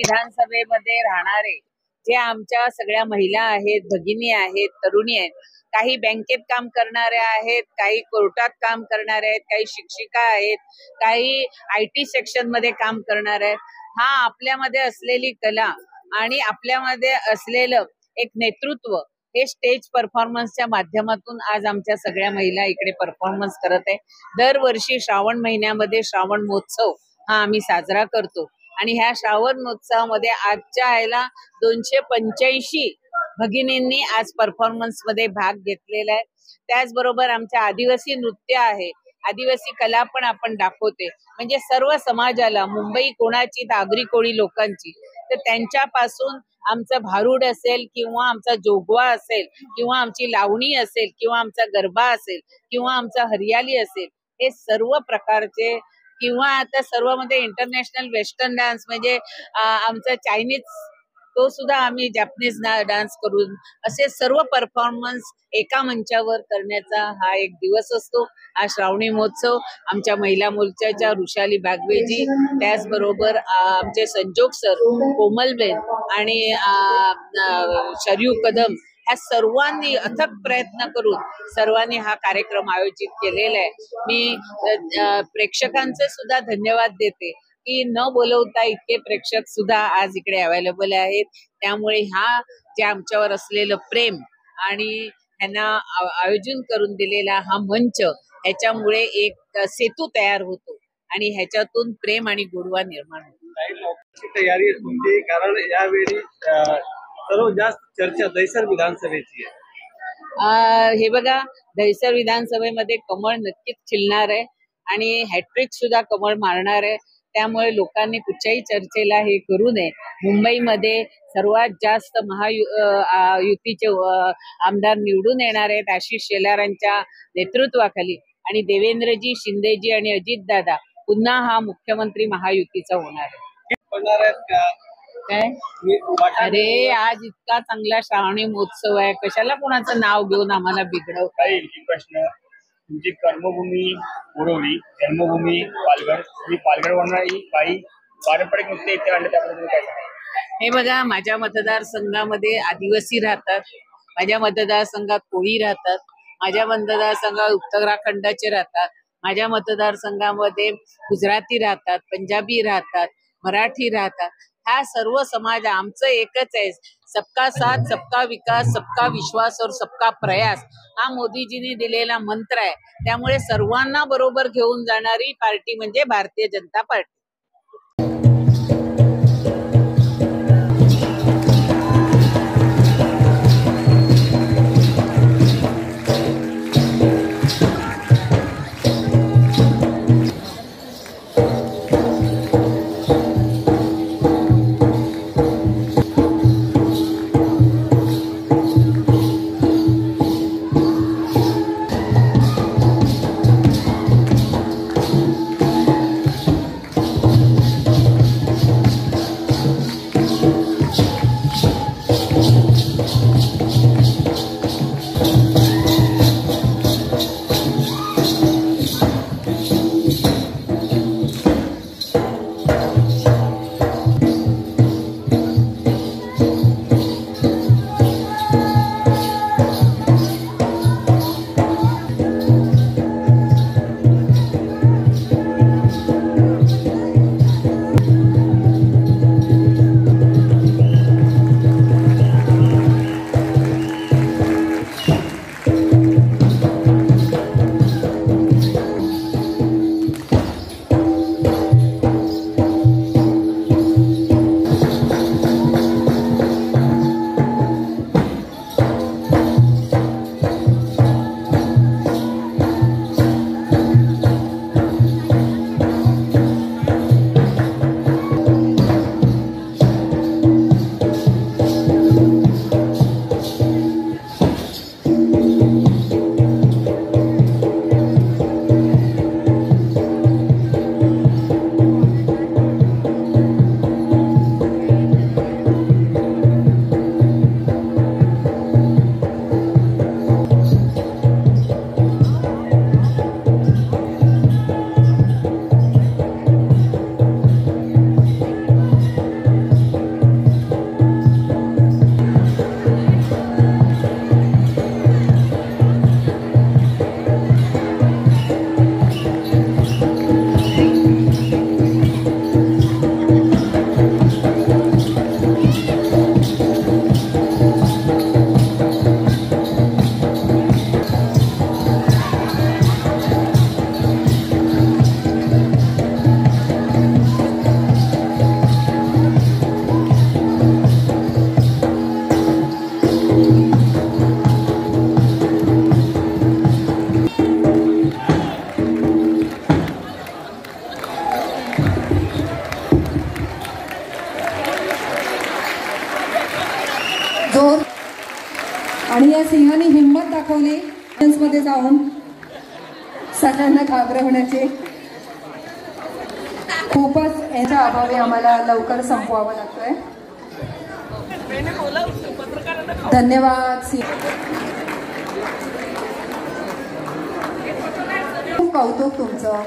विधानसभेमध्ये राहणारे जे आमच्या सगळ्या महिला आहेत, भगिनी आहेत, तरुणी आहेत, काही बँकेत काम करणाऱ्या आहेत, काही कोर्टात काम करणाऱ्या आहेत, काही शिक्षिका आहेत, काही IT सेक्शन मध्ये काम करणारे आहेत. हा आपल्यामध्ये असलेली कला आणि आपल्यामध्ये असलेलं एक नेतृत्व हे स्टेज परफॉर्मन्सच्या माध्यमातून आज आमच्या सगळ्या महिला इकडे परफॉर्मन्स करत आहे. दरवर्षी श्रावण महिन्यामध्ये श्रावण महोत्सव हा आम्ही साजरा करतो आणि ह्या श्रावण महोत्सवामध्ये आजच्या ह्याला 285 भगिनींनी आज परफॉर्मन्स मध्ये भाग घेतलेला आहे. त्याचबरोबर आमच्या आदिवासी नृत्य आहे, आदिवासी कला पण आपण दाखवते. म्हणजे सर्व समाजाला, मुंबई कोणाची तर आगरी कोळी लोकांची, तर त्यांच्यापासून आमचं भारूड असेल किंवा आमचा जोगवा असेल किंवा आमची लावणी असेल किंवा आमचा गरबा असेल किंवा आमचा हरियाली असेल, हे सर्व प्रकारचे किंवा आता सर्वमध्ये इंटरनॅशनल वेस्टर्न डान्स म्हणजे आमचा चायनीज तो सुद्धा आम्ही जॅपनीज डान्स करून असे सर्व परफॉर्मन्स एका मंचावर करण्याचा हा एक दिवस असतो. हा श्रावणी महोत्सव आमच्या महिला मोर्चाच्या ऋषाली बागवेजी, त्याचबरोबर आमचे संजोग सर, कोमलबेन आणि शरयू कदम ह्या सर्वांनी अथक प्रयत्न करून सर्वांनी हा कार्यक्रम आयोजित केलेला आहे. मी प्रेक्षकांचे सुद्धा धन्यवाद देते की न बोलवता इतके प्रेक्षक सुद्धा आज इकडे अवेलेबल आहेत. त्यामुळे ह्या जे आमच्यावर असलेलं प्रेम आणि ह्यांना आयोजन करून दिलेला हा मंच, ह्याच्यामुळे एक सेतू तयार होतो आणि ह्याच्यातून प्रेम आणि गोडवा निर्माण होतो. तयारी तुमची, कारण यावेळी सर्वात जास्त चर्चा दहिसर विधानसभेची आहे. हे बघा, दहिसर विधानसभेमध्ये कमळ नक्कीच खिलणार आहे आणि हॅट्रिक सुद्धा कमळ मारणार आहे. त्यामुळे लोकांनी कुठच्याही चर्चेला हे करू नये. मुंबईमध्ये सर्वात जास्त महायुतीचे आमदार निवडून येणार आहेत आशिष शेलारांच्या नेतृत्वाखाली, आणि देवेंद्रजी, शिंदेजी आणि अजितदादा पुन्हा हा मुख्यमंत्री महायुतीचा होणार आहे. काय अरे, आज इतका चांगला श्रावणी महोत्सव आहे, कशाला कोणाचं नाव घेऊन आम्हाला बिघडव. प्रश्न, तुमची कर्मभूमी उरवली, जन्मभूमी पालघर, ही पालघरवरही काही पारंपरिक नृत्य इथे आणले, त्याबद्दल काय सांगा? हे बघा, माझ्या मतदारसंघामध्ये आदिवासी राहतात, माझ्या मतदारसंघात कोळी राहतात, माझ्या मतदारसंघात उत्तराखंडाचे राहतात, माझ्या मतदारसंघामध्ये गुजराती राहतात, पंजाबी राहतात, मराठी राहतात. हा सर्व समाज आमचं एकच आहे. सबका साथ, सबका विकास, सबका विश्वास और सबका प्रयास हा मोदीजींनी दिलेला मंत्र आहे. त्यामुळे सर्वांना बरोबर घेऊन जाणारी पार्टी म्हणजे भारतीय जनता पार्टी. हिंमत दाखवली मध्ये जाऊन सगळ्यांना घाबरवण्याची. खूपच याच्या अभावी आम्हाला लवकर संपवावं लागतंय. धन्यवाद. खूप कौतुक तुमचं.